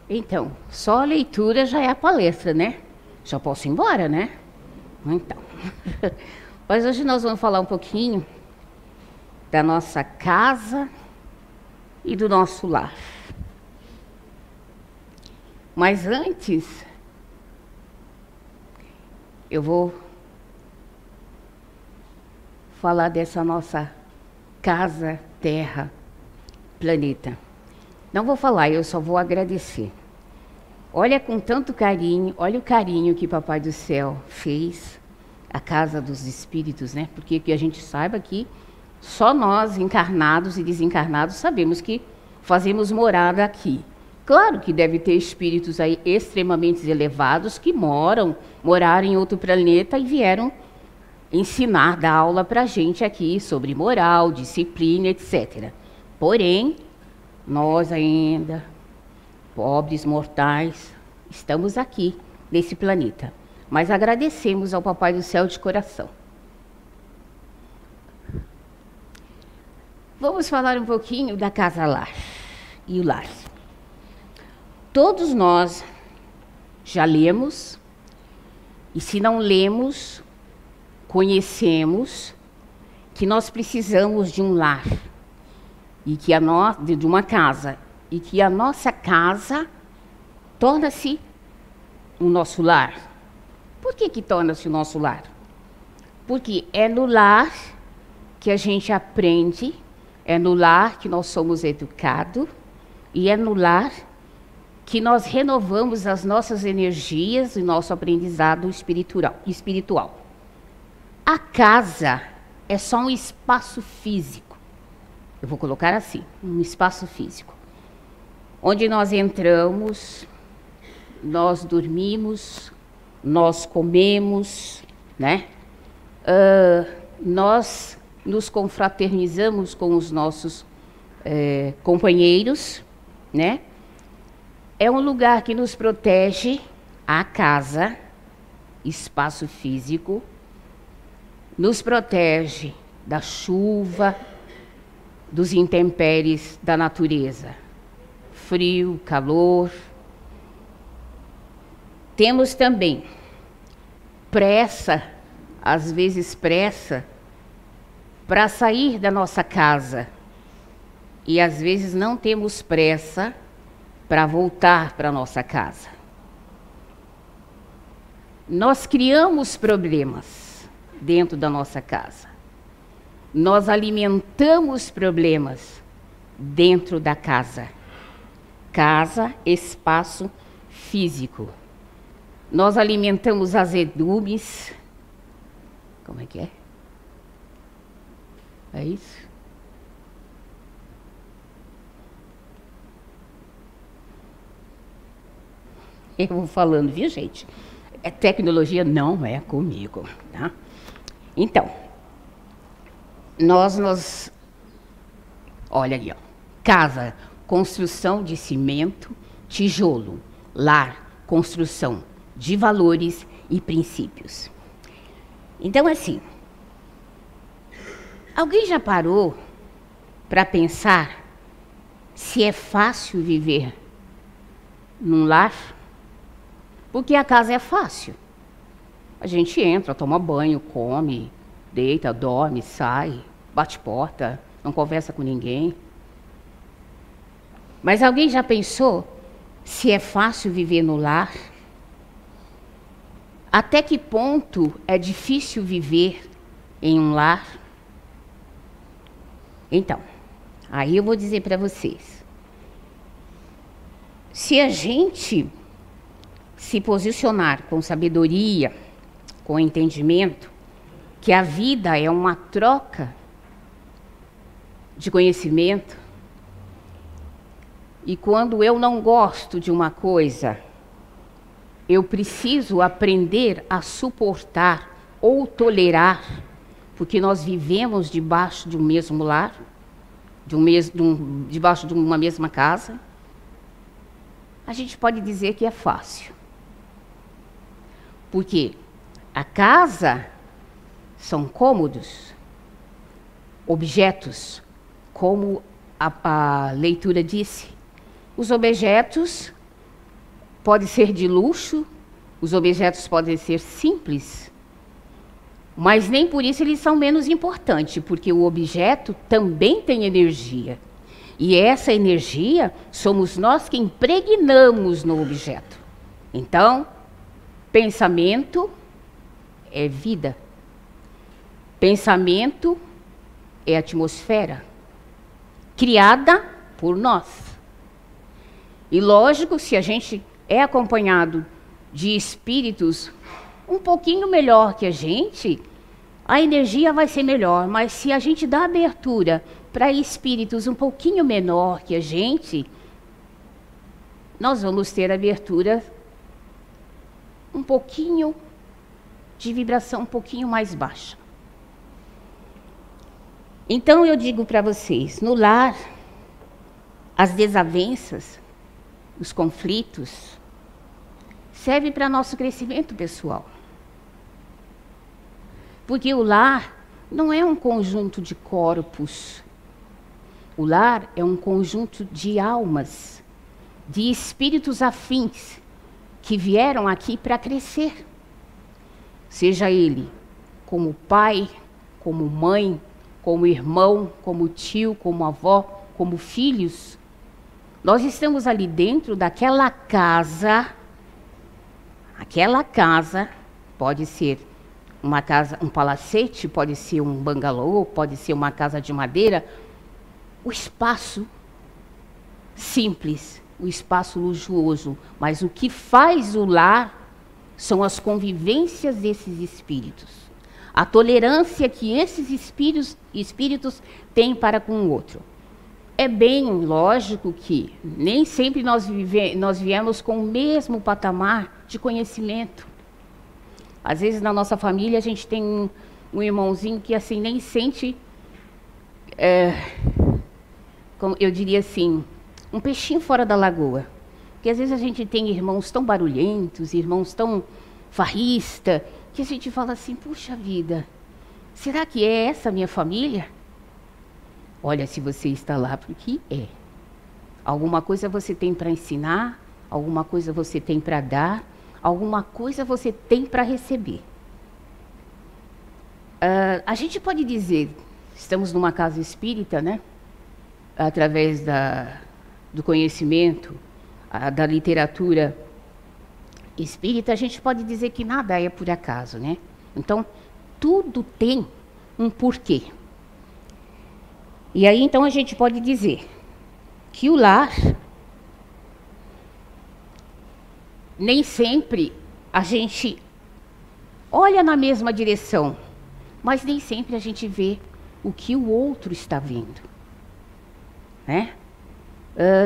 Então, só a leitura já é a palestra, né? Já posso ir embora, né? Então. Mas hoje nós vamos falar um pouquinho da nossa casa e do nosso lar. Mas antes, eu vou falar dessa nossa casa, terra, planeta. Não vou falar, eu só vou agradecer. Olha com tanto carinho, olha o carinho que Papai do Céu fez, a casa dos espíritos, né? Porque que a gente saiba que só nós, encarnados e desencarnados, sabemos que fazemos morada aqui. Claro que deve ter espíritos aí extremamente elevados que moraram em outro planeta e vieram ensinar, dar aula para a gente aqui sobre moral, disciplina, etc. Porém, nós ainda, pobres mortais, estamos aqui, nesse planeta. Mas agradecemos ao Papai do Céu de coração. Vamos falar um pouquinho da casa-lar e o lar. Todos nós já lemos, e se não lemos, conhecemos que nós precisamos de um lar, e que de uma casa, e que a nossa casa torna-se o nosso lar. Por que torna-se o nosso lar? Porque é no lar que a gente aprende, é no lar que nós somos educados, e é no lar que nós renovamos as nossas energias e nosso aprendizado espiritual. A casa é só um espaço físico. Eu vou colocar assim, um espaço físico. Onde nós entramos, nós dormimos, nós comemos, né? Nós nos confraternizamos com os nossos companheiros, né? É um lugar que nos protege, a casa, espaço físico, nos protege da chuva, dos intempéries da natureza, frio, calor. Temos também pressa, às vezes pressa, para sair da nossa casa. E às vezes não temos pressa para voltar para a nossa casa. Nós criamos problemas dentro da nossa casa. Nós alimentamos problemas dentro da casa. Casa, espaço físico. Nós alimentamos azedumes. Como é que é? É isso? Eu vou falando, viu, gente? Tecnologia não é comigo, tá? Então, olha ali, ó. Casa, construção de cimento, tijolo. Lar, construção de valores e princípios. Então, assim, alguém já parou para pensar se é fácil viver num lar? Porque a casa é fácil. A gente entra, toma banho, come, deita, dorme, sai, bate porta, não conversa com ninguém. Mas alguém já pensou se é fácil viver no lar? Até que ponto é difícil viver em um lar? Então, aí eu vou dizer para vocês. Se a gente se posicionar com sabedoria, com entendimento, que a vida é uma troca de conhecimento, e quando eu não gosto de uma coisa, eu preciso aprender a suportar ou tolerar, porque nós vivemos debaixo de um mesmo lar, debaixo de uma mesma casa. A gente pode dizer que é fácil. Porque a casa são cômodos, objetos, como a leitura disse. Os objetos pode ser de luxo, os objetos podem ser simples, mas nem por isso eles são menos importantes, porque o objeto também tem energia. E essa energia somos nós que impregnamos no objeto. Então, pensamento é vida. Pensamento é atmosfera, criada por nós. E lógico, se a gente é acompanhado de espíritos um pouquinho melhor que a gente, a energia vai ser melhor. Mas se a gente dá abertura para espíritos um pouquinho menor que a gente, nós vamos ter abertura um pouquinho de vibração um pouquinho mais baixa. Então eu digo para vocês, no lar, as desavenças, os conflitos, servem para nosso crescimento pessoal. Porque o lar não é um conjunto de corpos. O lar é um conjunto de almas, de espíritos afins, que vieram aqui para crescer. Seja ele como pai, como mãe, como irmão, como tio, como avó, como filhos. Nós estamos ali dentro daquela casa. Aquela casa pode ser uma casa, um palacete, pode ser um bangalô, pode ser uma casa de madeira. O espaço simples, o espaço luxuoso, mas o que faz o lar são as convivências desses espíritos. A tolerância que esses espíritos têm para com o outro. É bem lógico que nem sempre nós viemos com o mesmo patamar de conhecimento. Às vezes na nossa família a gente tem um irmãozinho que assim nem sente, como eu diria assim, um peixinho fora da lagoa. Porque às vezes a gente tem irmãos tão barulhentos, irmãos tão farristas, que a gente fala assim, puxa vida, será que é essa a minha família? Olha, se você está lá, porque é. Alguma coisa você tem para ensinar, alguma coisa você tem para dar, alguma coisa você tem para receber. A gente pode dizer, estamos numa casa espírita, né? Através do conhecimento, da literatura espírita, a gente pode dizer que nada é por acaso, né? Então, tudo tem um porquê. E aí, então, a gente pode dizer que o lar, nem sempre a gente olha na mesma direção, mas nem sempre a gente vê o que o outro está vendo, né?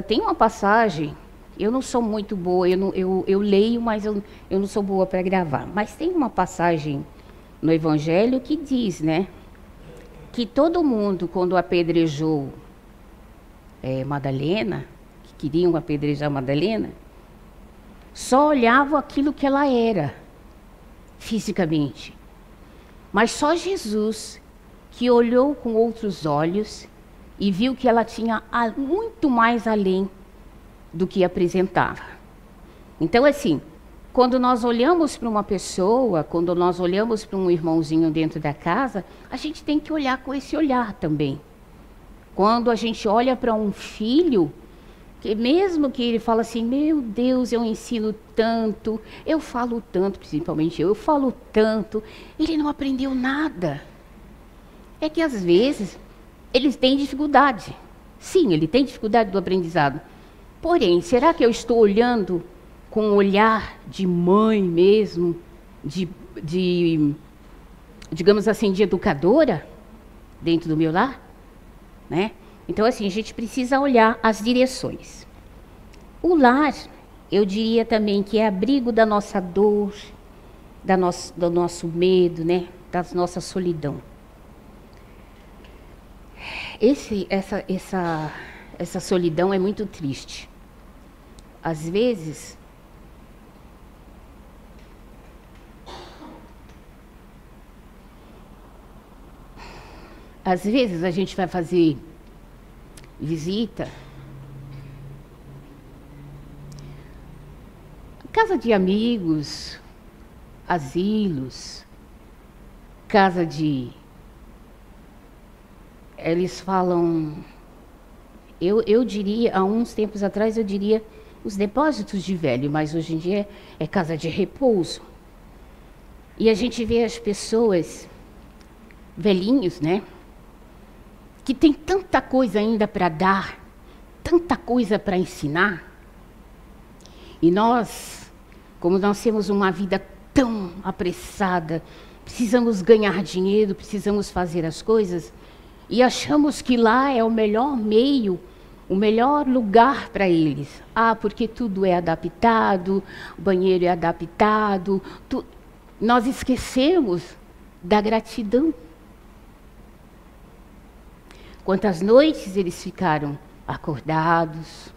Tem uma passagem, eu não sou muito boa, eu leio, mas eu não sou boa para gravar, mas tem uma passagem no Evangelho que diz, né, que todo mundo, quando apedrejou Madalena, que queriam apedrejar Madalena, só olhava aquilo que ela era, fisicamente. Mas só Jesus, que olhou com outros olhos e viu que ela tinha muito mais além do que apresentava. Então, assim, quando nós olhamos para uma pessoa, quando nós olhamos para um irmãozinho dentro da casa, a gente tem que olhar com esse olhar também. Quando a gente olha para um filho, que mesmo que ele fala assim, meu Deus, eu ensino tanto, eu falo tanto, principalmente eu falo tanto, ele não aprendeu nada. É que às vezes eles têm dificuldade. Sim, ele tem dificuldade do aprendizado. Porém, será que eu estou olhando com um olhar de mãe mesmo, digamos assim, de educadora dentro do meu lar? Né? Então, assim, a gente precisa olhar as direções. O lar, eu diria também que é abrigo da nossa dor, do nosso medo, né? Da nossa solidão. Essa solidão é muito triste. Às vezes, a gente vai fazer visita casa de amigos, asilos, casa de... Eles falam... Eu diria, há uns tempos atrás, eu diria os depósitos de velho, mas hoje em dia é casa de repouso. E a gente vê as pessoas, velhinhos, né? Que tem tanta coisa ainda para dar, tanta coisa para ensinar. E nós, como nós temos uma vida tão apressada, precisamos ganhar dinheiro, precisamos fazer as coisas, e achamos que lá é o melhor meio, o melhor lugar para eles. Ah, porque tudo é adaptado, o banheiro é adaptado. Nós esquecemos da gratidão. Quantas noites eles ficaram acordados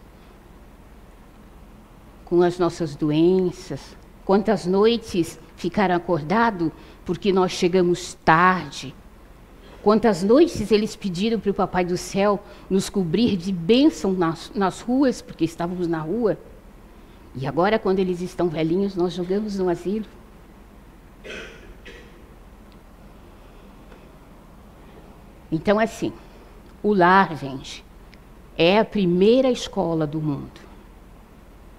com as nossas doenças, quantas noites ficaram acordados porque nós chegamos tarde, quantas noites eles pediram para o Papai do Céu nos cobrir de bênção nas ruas, porque estávamos na rua, e agora quando eles estão velhinhos nós jogamos no asilo. Então assim, o lar, gente, é a primeira escola do mundo,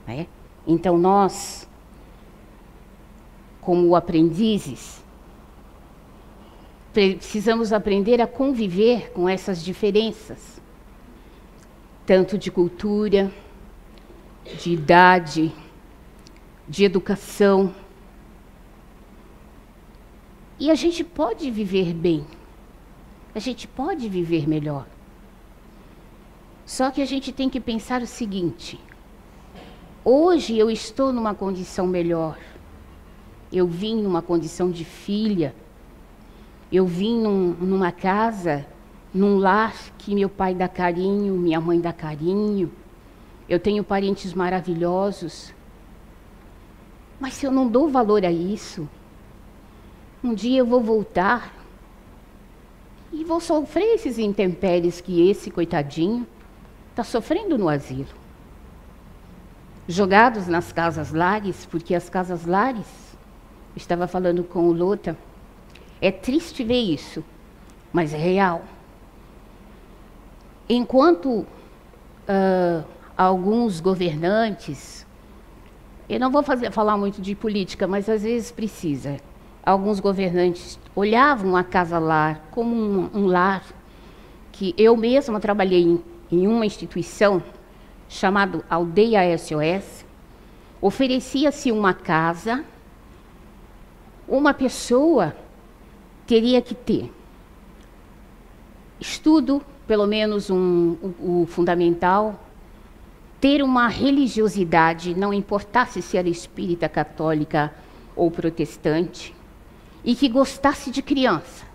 né? Então nós, como aprendizes, precisamos aprender a conviver com essas diferenças, tanto de cultura, de idade, de educação. E a gente pode viver bem, a gente pode viver melhor. Só que a gente tem que pensar o seguinte: hoje eu estou numa condição melhor. Eu vim numa condição de filha. Eu vim numa casa, num lar que meu pai dá carinho, minha mãe dá carinho. Eu tenho parentes maravilhosos. Mas se eu não dou valor a isso, um dia eu vou voltar e vou sofrer esses intempéries que esse coitadinho está sofrendo no asilo. Jogados nas casas-lares, porque as casas-lares, estava falando com o Lota, é triste ver isso, mas é real. Enquanto alguns governantes, eu não vou falar muito de política, mas às vezes precisa, alguns governantes olhavam a casa-lar como um lar, que eu mesma trabalhei em uma instituição chamada Aldeia SOS, oferecia-se uma casa, uma pessoa teria que ter estudo, pelo menos o fundamental, ter uma religiosidade, não importasse se era espírita, católica ou protestante, e que gostasse de criança.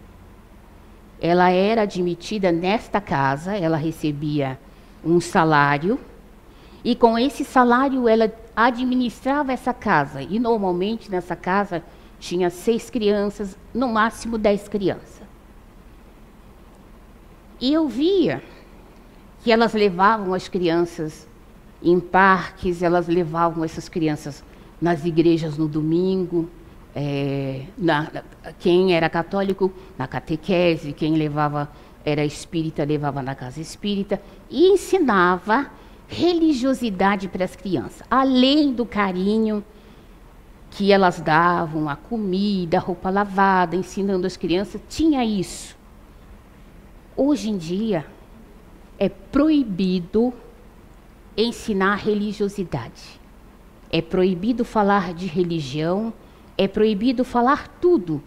Ela era admitida nesta casa, ela recebia um salário, e com esse salário ela administrava essa casa, e normalmente nessa casa tinha 6 crianças, no máximo 10 crianças. E eu via que elas levavam as crianças em parques, elas levavam essas crianças nas igrejas no domingo, quem era católico, na catequese, quem era espírita, levava na casa espírita, e ensinava religiosidade para as crianças, além do carinho que elas davam, a comida, a roupa lavada, ensinando as crianças, tinha isso. Hoje em dia, é proibido ensinar religiosidade. É proibido falar de religião, é proibido falar tudo.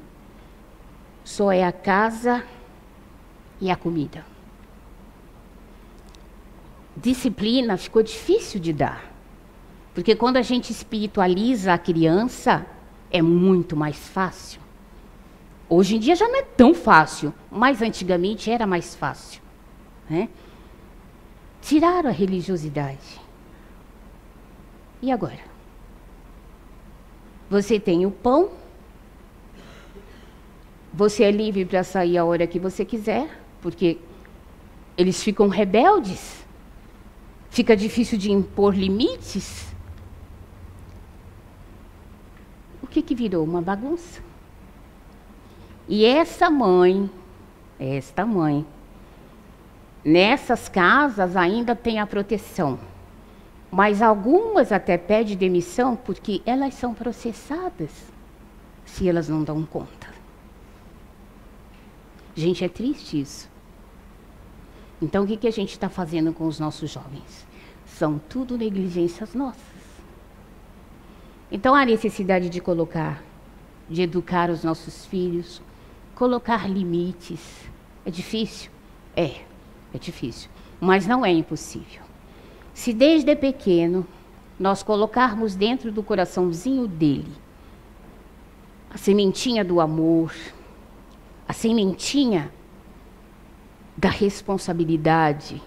Só é a casa e a comida. Disciplina ficou difícil de dar. Porque quando a gente espiritualiza a criança, é muito mais fácil. Hoje em dia já não é tão fácil, mas antigamente era mais fácil, né? Tiraram a religiosidade. E agora? Você tem o pão, você é livre para sair a hora que você quiser, porque eles ficam rebeldes, fica difícil de impor limites. que virou? Uma bagunça. E esta mãe, nessas casas ainda tem a proteção. Mas algumas até pedem demissão porque elas são processadas se elas não dão conta. Gente, é triste isso. Então, o que a gente está fazendo com os nossos jovens? São tudo negligências nossas. Então, há necessidade de educar os nossos filhos, colocar limites. É difícil? É difícil. Mas não é impossível. Se desde pequeno nós colocarmos dentro do coraçãozinho dele a sementinha do amor, a sementinha da responsabilidade,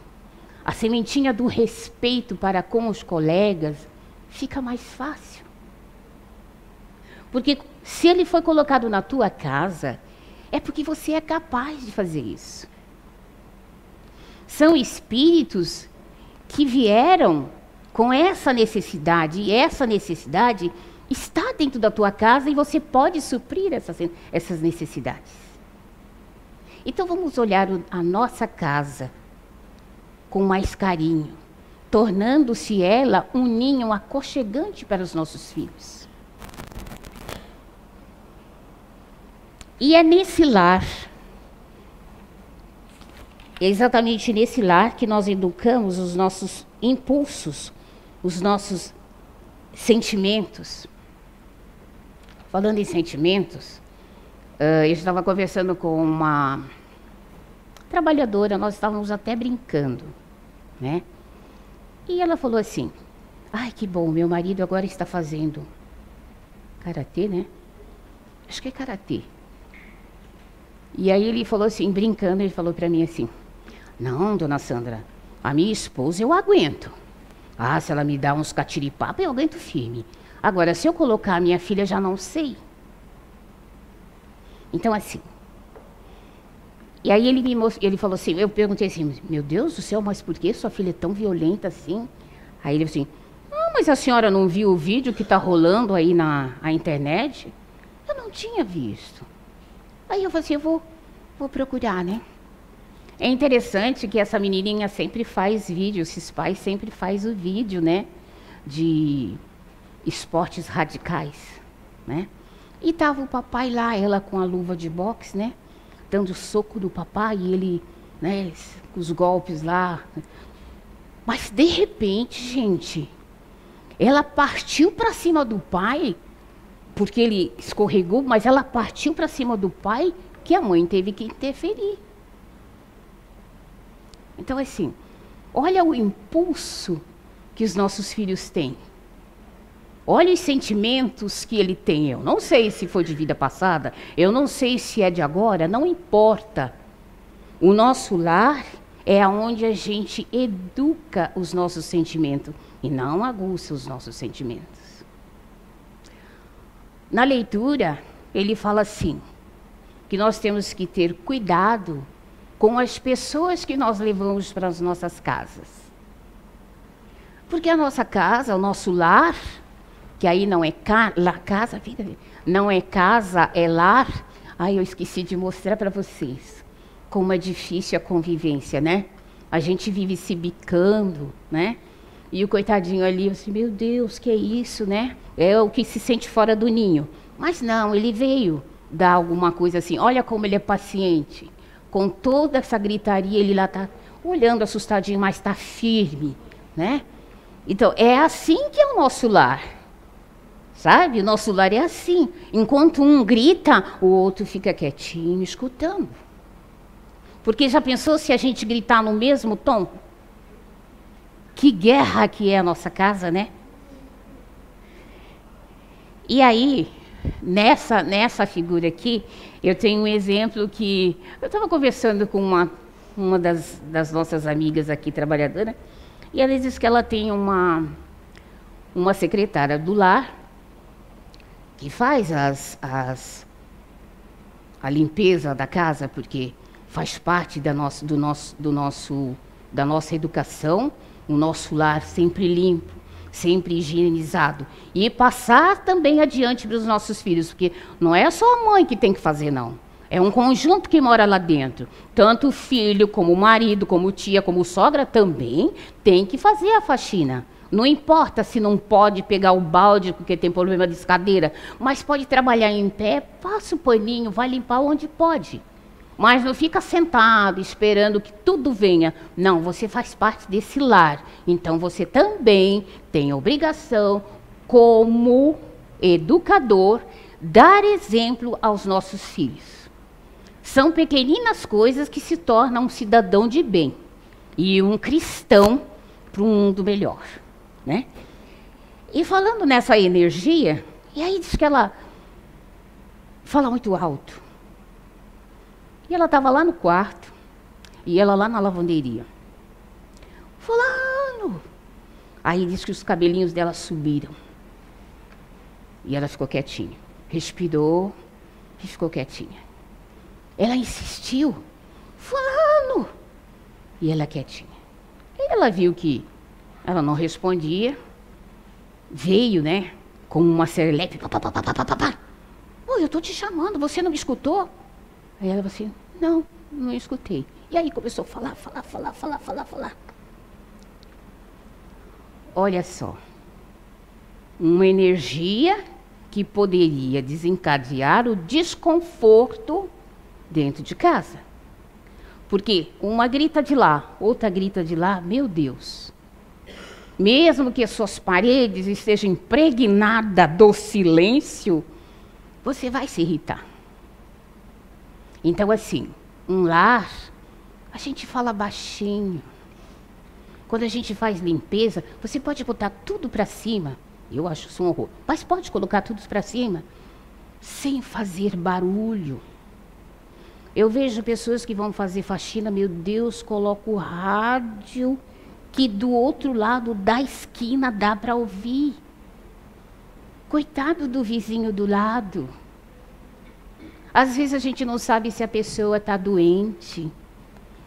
a sementinha do respeito para com os colegas, fica mais fácil. Porque se ele foi colocado na tua casa, é porque você é capaz de fazer isso. São espíritos que vieram com essa necessidade, e essa necessidade está dentro da tua casa e você pode suprir essas necessidades. Então vamos olhar a nossa casa com mais carinho, tornando-se ela um ninho aconchegante para os nossos filhos. E é nesse lar, é exatamente nesse lar que nós educamos os nossos impulsos, os nossos sentimentos. Falando em sentimentos, eu estava conversando com uma trabalhadora, nós estávamos até brincando, né? E ela falou assim, ai, que bom, meu marido agora está fazendo karatê, né? Acho que é karatê. E aí ele falou assim, brincando, ele falou para mim assim, não, dona Sandra, a minha esposa eu aguento. Ah, se ela me dá uns catiripapa, eu aguento firme. Agora, se eu colocar a minha filha, já não sei. Então, assim. E aí ele falou assim, eu perguntei assim, meu Deus do céu, mas por que sua filha é tão violenta assim? Aí ele falou assim, mas a senhora não viu o vídeo que está rolando aí na internet? Eu não tinha visto. Aí eu falei assim, eu vou procurar, né? É interessante que essa menininha sempre faz vídeo, esses pais sempre faz o vídeo, né? De esportes radicais, né? E tava o papai lá, ela com a luva de boxe, né? Dando soco no papai e ele, né? Com os golpes lá. Mas de repente, gente, ela partiu para cima do pai, porque ele escorregou, mas ela partiu para cima do pai, que a mãe teve que interferir. Então, assim, olha o impulso que os nossos filhos têm. Olha os sentimentos que ele tem. Eu não sei se foi de vida passada, eu não sei se é de agora, não importa. O nosso lar é onde a gente educa os nossos sentimentos e não aguça os nossos sentimentos. Na leitura, ele fala assim, que nós temos que ter cuidado com as pessoas que nós levamos para as nossas casas. Porque a nossa casa, o nosso lar, que aí não é casa, não é casa, é lar. Ai, eu esqueci de mostrar para vocês como é difícil a convivência, né? A gente vive se bicando, né? E o coitadinho ali, assim, meu Deus, que é isso, né? É o que se sente fora do ninho. Mas não, ele veio dar alguma coisa assim, olha como ele é paciente. Com toda essa gritaria, ele lá está olhando assustadinho, mas está firme, né? Então, é assim que é o nosso lar. Sabe? O nosso lar é assim. Enquanto um grita, o outro fica quietinho, escutando. Porque já pensou se a gente gritar no mesmo tom? Que guerra que é a nossa casa, né? E aí, nessa figura aqui, eu tenho um exemplo que... Eu estava conversando com uma das nossas amigas aqui, trabalhadora, e ela disse que ela tem uma secretária do lar que faz a limpeza da casa, porque faz parte da nossa educação, o nosso lar sempre limpo, sempre higienizado. E passar também adiante para os nossos filhos, porque não é só a mãe que tem que fazer, não. É um conjunto que mora lá dentro. Tanto o filho, como o marido, como tia, como sogra também tem que fazer a faxina. Não importa se não pode pegar o balde porque tem problema de escadeira, mas pode trabalhar em pé, passa o paninho, vai limpar onde pode. Mas não fica sentado esperando que tudo venha. Não, você faz parte desse lar. Então você também tem a obrigação, como educador, dar exemplo aos nossos filhos. São pequeninas coisas que se tornam um cidadão de bem e um cristão para um mundo melhor, né? E falando nessa energia, e aí diz que ela fala muito alto. E ela estava lá no quarto, e ela lá na lavanderia. Fulano! Aí diz que os cabelinhos dela subiram. E ela ficou quietinha. Respirou e ficou quietinha. Ela insistiu. Fulano! E ela quietinha. E ela viu que ela não respondia. Veio, né? Com uma serelepe. Oi, eu estou te chamando, você não me escutou? Aí ela falou assim, não escutei. E aí começou a falar. Olha só. Uma energia que poderia desencadear o desconforto dentro de casa. Porque uma grita de lá, outra grita de lá, meu Deus. Mesmo que as suas paredes estejam impregnadas do silêncio, você vai se irritar. Então, assim, um lar, a gente fala baixinho. Quando a gente faz limpeza, você pode botar tudo para cima. Eu acho isso um horror. Mas pode colocar tudo para cima, sem fazer barulho. Eu vejo pessoas que vão fazer faxina, meu Deus, coloca o rádio, que do outro lado da esquina dá para ouvir. Coitado do vizinho do lado. Às vezes a gente não sabe se a pessoa está doente.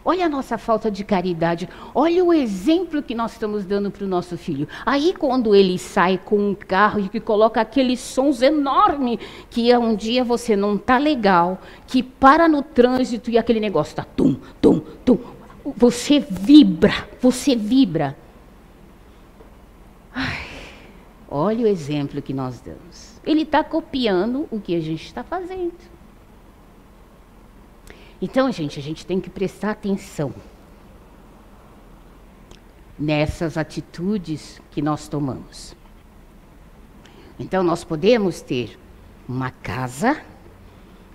Olha a nossa falta de caridade. Olha o exemplo que nós estamos dando para o nosso filho. Aí quando ele sai com um carro e que coloca aqueles sons enormes, que um dia você não está legal, que para no trânsito e aquele negócio está tum, tum, tum. Você vibra. Ai, olha o exemplo que nós damos. Ele está copiando o que a gente está fazendo. Então, gente, a gente tem que prestar atenção nessas atitudes que nós tomamos. Então, nós podemos ter uma casa,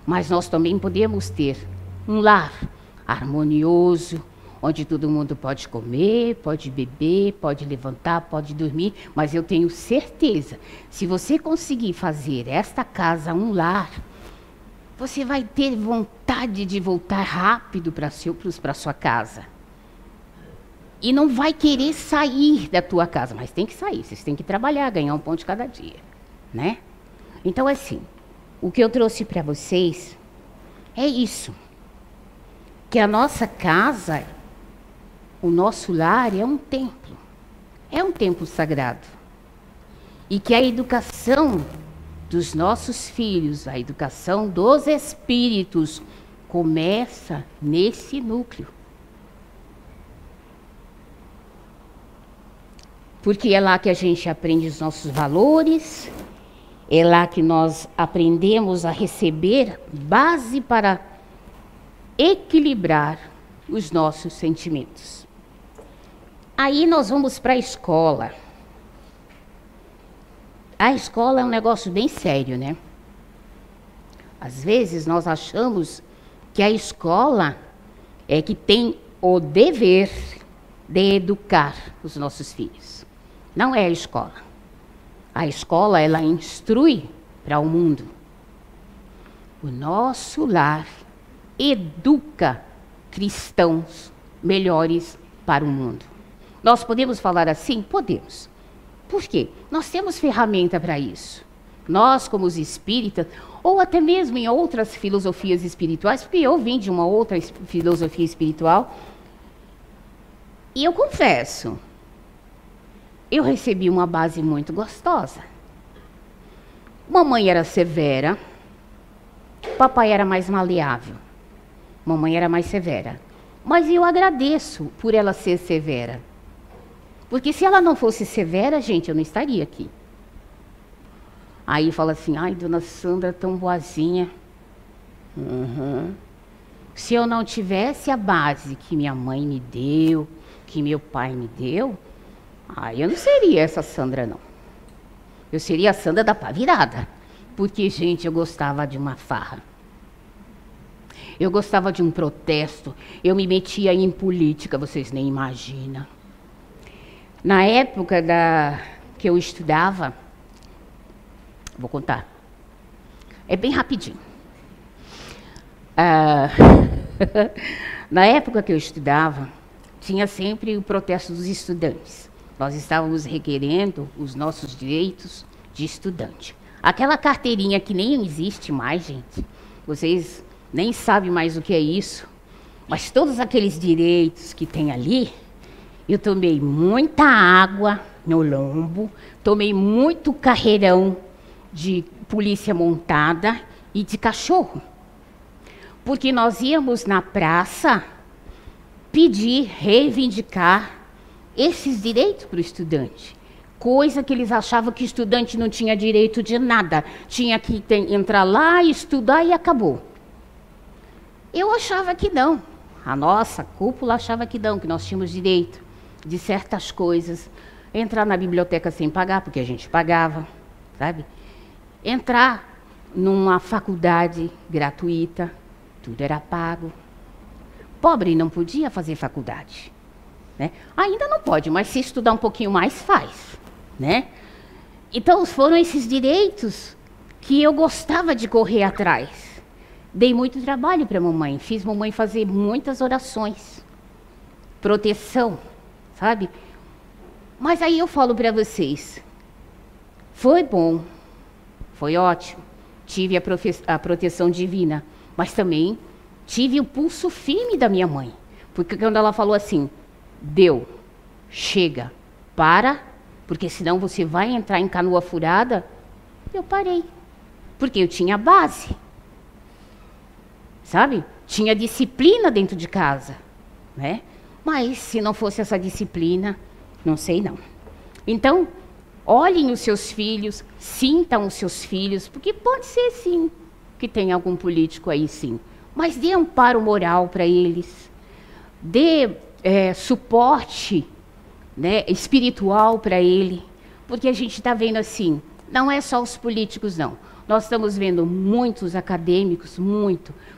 mas nós também podemos ter um lar harmonioso, onde todo mundo pode comer, pode beber, pode levantar, pode dormir, mas eu tenho certeza, se você conseguir fazer esta casa um lar, você vai ter vontade de voltar rápido para a sua casa. E não vai querer sair da tua casa, mas tem que sair, vocês têm que trabalhar, ganhar um pão de cada dia, né? Então, assim, o que eu trouxe para vocês é isso. Que a nossa casa, o nosso lar é um templo sagrado. E que a educação dos nossos filhos, a educação dos espíritos, começa nesse núcleo. Porque é lá que a gente aprende os nossos valores, é lá que nós aprendemos a receber base para equilibrar os nossos sentimentos. Aí nós vamos para a escola. A escola é um negócio bem sério, né? Às vezes nós achamos que a escola é que tem o dever de educar os nossos filhos. Não é a escola. A escola, ela instrui para o mundo. O nosso lar educa cristãos melhores para o mundo. Nós podemos falar assim? Podemos. Por quê? Nós temos ferramenta para isso. Nós, como os espíritas, ou até mesmo em outras filosofias espirituais, porque eu vim de uma outra filosofia espiritual, e eu confesso, eu recebi uma base muito gostosa. Mamãe era severa, papai era mais maleável. Mamãe era mais severa. Mas eu agradeço por ela ser severa. Porque se ela não fosse severa, gente, eu não estaria aqui. Aí fala assim, ai, dona Sandra, tão boazinha. Se eu não tivesse a base que minha mãe me deu, que meu pai me deu, aí eu não seria essa Sandra, não. Eu seria a Sandra da pá virada. Porque, gente, eu gostava de uma farra. Eu gostava de um protesto. Eu me metia em política, vocês nem imaginam. Na época que eu estudava, vou contar. É bem rapidinho. Na época que eu estudava, tinha sempre o protesto dos estudantes. Nós estávamos requerendo os nossos direitos de estudante. Aquela carteirinha que nem existe mais, gente. Vocês nem sabem mais o que é isso. Mas todos aqueles direitos que tem ali, eu tomei muita água no lombo, tomei muito carreirão de polícia montada e de cachorro. Porque nós íamos na praça pedir, reivindicar esses direitos para o estudante. Coisa que eles achavam que estudante não tinha direito de nada. Tinha que entrar lá, estudar e acabou. Eu achava que não. A nossa cúpula achava que não, que nós tínhamos direito de certas coisas. Entrar na biblioteca sem pagar, porque a gente pagava, sabe? Entrar numa faculdade gratuita, tudo era pago. Pobre não podia fazer faculdade, né? Ainda não pode, mas se estudar um pouquinho mais, faz, né? Então foram esses direitos que eu gostava de correr atrás. Dei muito trabalho para a mamãe, fiz mamãe fazer muitas orações, proteção, sabe? Mas aí eu falo para vocês, foi bom, foi ótimo, tive a proteção divina, mas também tive o pulso firme da minha mãe. Porque quando ela falou assim, deu, chega, para, porque senão você vai entrar em canoa furada, eu parei. Porque eu tinha base. Sabe? Tinha disciplina dentro de casa, né? Mas se não fosse essa disciplina, não sei não. Então, olhem os seus filhos, sintam os seus filhos, porque pode ser sim que tem algum político aí sim, mas dê amparo moral para eles, dê suporte, né, espiritual para ele, porque a gente está vendo assim, não é só os políticos não, nós estamos vendo muitos acadêmicos,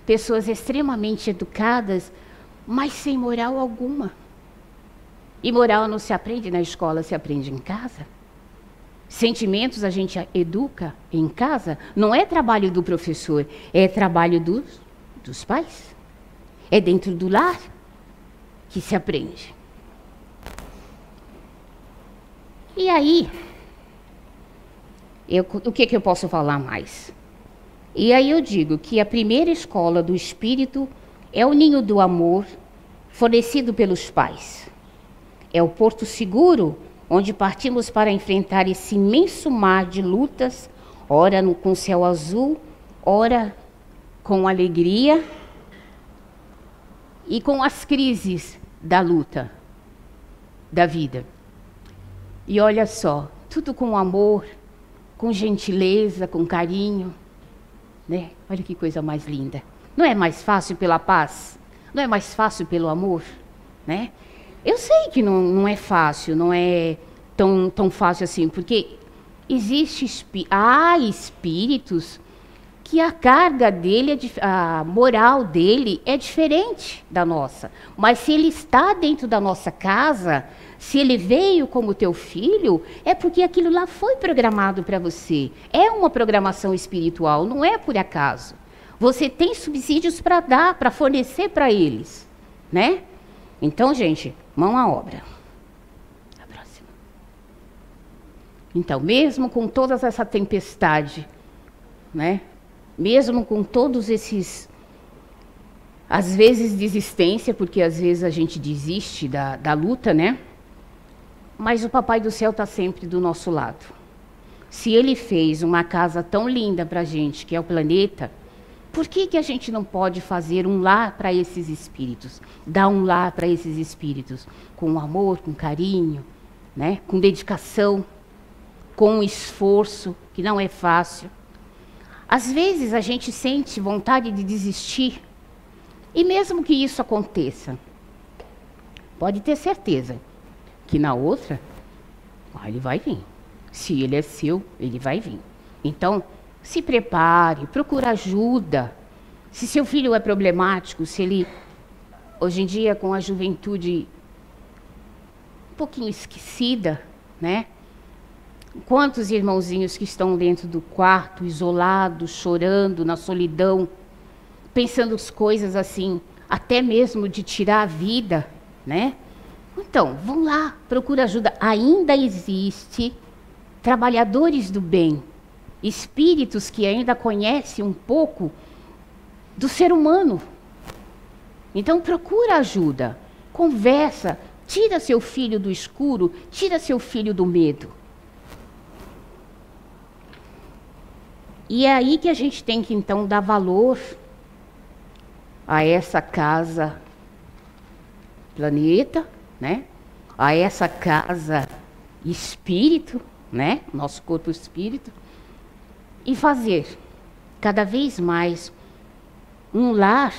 pessoas extremamente educadas, mas sem moral alguma. E moral não se aprende na escola, se aprende em casa. Sentimentos a gente educa em casa, não é trabalho do professor, é trabalho dos pais. É dentro do lar que se aprende. E aí, o que eu posso falar mais? E aí eu digo que a primeira escola do espírito é o ninho do amor fornecido pelos pais. É o porto seguro onde partimos para enfrentar esse imenso mar de lutas, ora com céu azul, ora com alegria e com as crises da luta, da vida. E olha só, tudo com amor, com gentileza, com carinho, né? Olha que coisa mais linda. Não é mais fácil pela paz? Não é mais fácil pelo amor, né? Eu sei que não é fácil, não é tão fácil assim, porque há espíritos que a carga dele, a moral dele é diferente da nossa. Mas se ele está dentro da nossa casa, se ele veio como teu filho, é porque aquilo lá foi programado para você. É uma programação espiritual, não é por acaso. Você tem subsídios para dar, para fornecer para eles, né? Então, gente, mão à obra. A próxima. Então, mesmo com toda essa tempestade, né? Mesmo com todos esses, às vezes desistência, porque às vezes a gente desiste da luta, né? Mas o Papai do Céu está sempre do nosso lado. Se Ele fez uma casa tão linda para a gente, que é o planeta, por que a gente não pode fazer um lar para esses espíritos? Dar um lar para esses espíritos com amor, com carinho, né? Com dedicação, com esforço, que não é fácil. Às vezes a gente sente vontade de desistir, e mesmo que isso aconteça, pode ter certeza que na outra, ele vai vir. Se ele é seu, ele vai vir. Então, se prepare, procure ajuda. Se seu filho é problemático, se ele, hoje em dia, com a juventude um pouquinho esquecida, né? Quantos irmãozinhos que estão dentro do quarto, isolados, chorando, na solidão, pensando as coisas assim, até mesmo de tirar a vida, né? Então, vão lá, procura ajuda. Ainda existe trabalhadores do bem, espíritos que ainda conhecem um pouco do ser humano. Então, procura ajuda, conversa, tira seu filho do escuro, tira seu filho do medo. E é aí que a gente tem que, então, dar valor a essa casa planeta, né? A essa casa espírito, né? Nosso corpo espírito. E fazer cada vez mais um lar,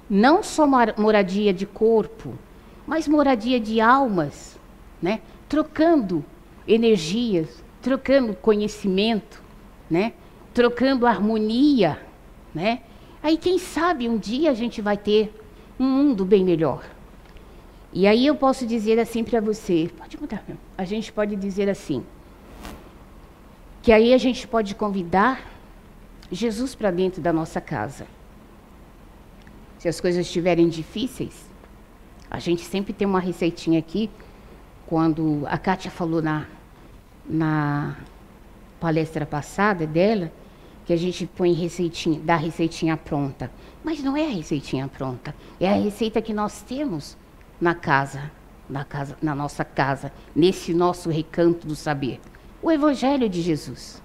não só moradia de corpo, mas moradia de almas, né? Trocando energias, trocando conhecimento, né? Trocando harmonia, né? Aí quem sabe um dia a gente vai ter um mundo bem melhor. E aí eu posso dizer assim para você, pode mudar, a gente pode dizer assim, que aí a gente pode convidar Jesus para dentro da nossa casa. Se as coisas estiverem difíceis, a gente sempre tem uma receitinha aqui, quando a Kátia falou na palestra passada dela, que a gente põe receitinha, dá receitinha pronta. Mas não é a receitinha pronta, é a receita que nós temos na nossa casa, nesse nosso recanto do saber. O Evangelho de Jesus.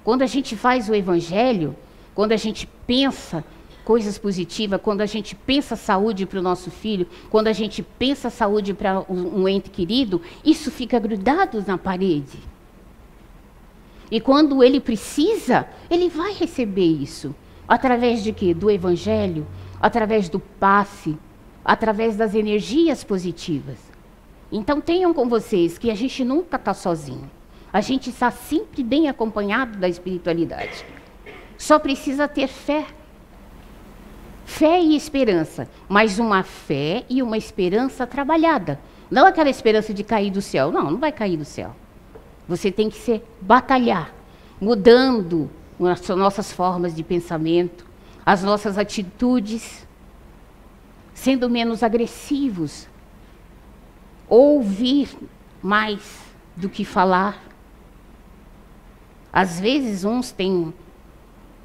Quando a gente faz o Evangelho, quando a gente pensa coisas positivas, quando a gente pensa saúde para o nosso filho, quando a gente pensa saúde para um ente querido, isso fica grudado na parede. E quando ele precisa, ele vai receber isso. Através de quê? Do Evangelho, através do passe, através das energias positivas. Então tenham com vocês que a gente nunca está sozinho. A gente está sempre bem acompanhado da espiritualidade. Só precisa ter fé. Fé e esperança. Mas uma fé e uma esperança trabalhada. Não aquela esperança de cair do céu. Não, não vai cair do céu. Você tem que batalhar, mudando as nossas formas de pensamento, as nossas atitudes, sendo menos agressivos, ouvir mais do que falar. Às vezes uns têm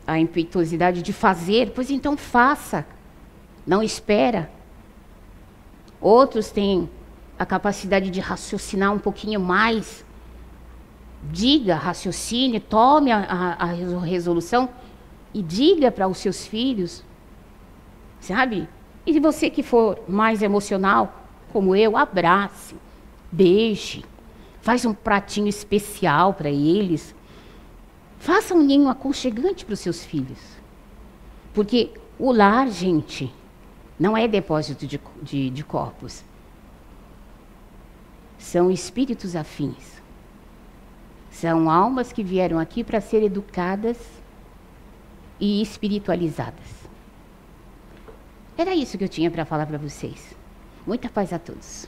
a impetuosidade de fazer, pois então faça, não espera. Outros têm a capacidade de raciocinar um pouquinho mais. Diga, raciocine, tome a resolução e diga para os seus filhos, sabe? E se você que for mais emocional, como eu, abrace, beije, faz um pratinho especial para eles. Faça um ninho aconchegante para os seus filhos. Porque o lar, gente, não é depósito de corpos. São espíritos afins. São almas que vieram aqui para ser educadas e espiritualizadas. Era isso que eu tinha para falar para vocês. Muita paz a todos.